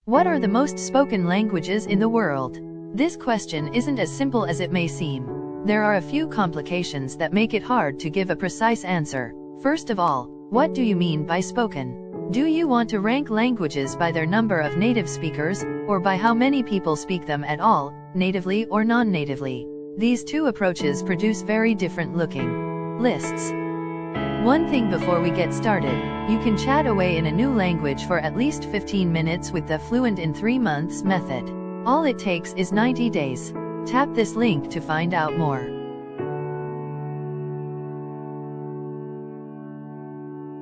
What are the most spoken languages in the world? This question isn't as simple as it may seem. There are a few complications that make it hard to give a precise answer. First of all, what do you mean by spoken? Do you want to rank languages by their number of native speakers, or by how many people speak them at all, natively or non-natively? These two approaches produce very different looking lists. One thing before we get started, you can chat away in a new language for at least 15 minutes with the Fluent in 3 months method. All it takes is 90 days. Tap this link to find out more.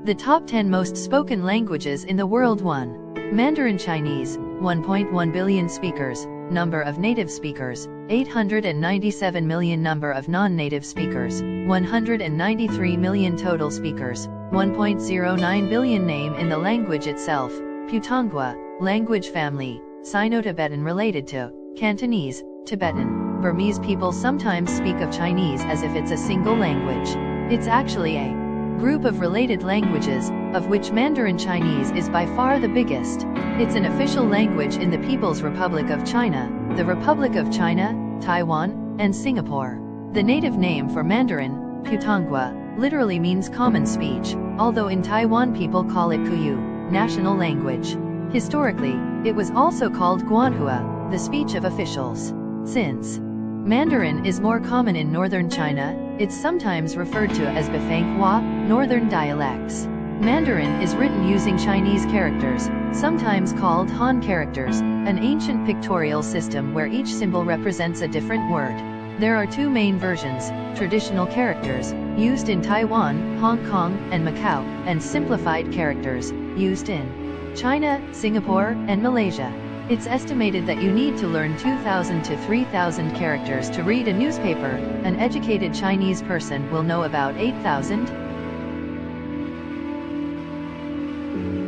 The top 10 most spoken languages in the world. 1. Mandarin Chinese, 1.1 billion speakers, number of native speakers, 897 million number of non-native speakers, 193 million total speakers, 1.09 billion name in the language itself, Putonghua, language family, Sino-Tibetan related to Cantonese, Tibetan, Burmese. People sometimes speak of Chinese as if it's a single language. It's actually a group of related languages, of which Mandarin Chinese is by far the biggest. It's an official language in the People's Republic of China, the Republic of China, Taiwan, and Singapore. The native name for Mandarin, Putonghua, literally means common speech, although in Taiwan people call it Kuyu, national language. Historically, it was also called Guanhua, the speech of officials. Since Mandarin is more common in northern China, it's sometimes referred to as Bifanghua, northern dialects. Mandarin is written using Chinese characters, sometimes called Han characters, an ancient pictorial system where each symbol represents a different word. There are two main versions: traditional characters, used in Taiwan, Hong Kong, and Macau, and simplified characters, used in China, Singapore, and Malaysia. It's estimated that you need to learn 2,000 to 3,000 characters to read a newspaper. An educated Chinese person will know about 8,000.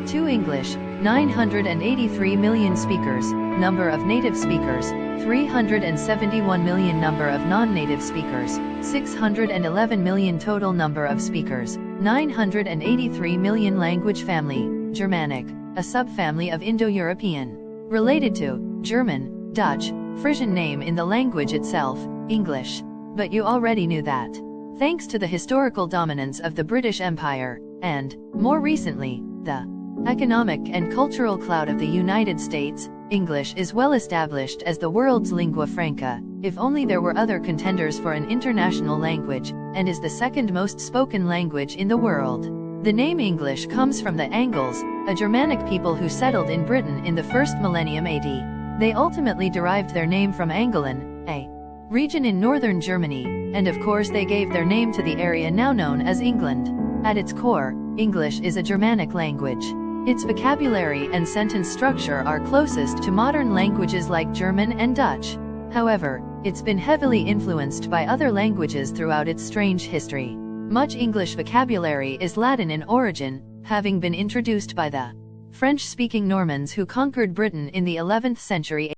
2. English, 983 million speakers, number of native speakers, 371 million number of non-native speakers, 611 million total number of speakers, 983 million language family, Germanic, a subfamily of Indo-European. Related to German, Dutch, Frisian name in the language itself, English. But you already knew that. Thanks to the historical dominance of the British Empire, and, more recently, the economic and cultural clout of the United States, English is well established as the world's lingua franca, if only there were other contenders for an international language, and is the second most spoken language in the world. The name English comes from the Angles, a Germanic people who settled in Britain in the first millennium AD. They ultimately derived their name from Angelen, a region in northern Germany, and of course they gave their name to the area now known as England. At its core, English is a Germanic language. Its vocabulary and sentence structure are closest to modern languages like German and Dutch. However, it's been heavily influenced by other languages throughout its strange history. Much English vocabulary is Latin in origin, having been introduced by the French-speaking Normans who conquered Britain in the 11th century.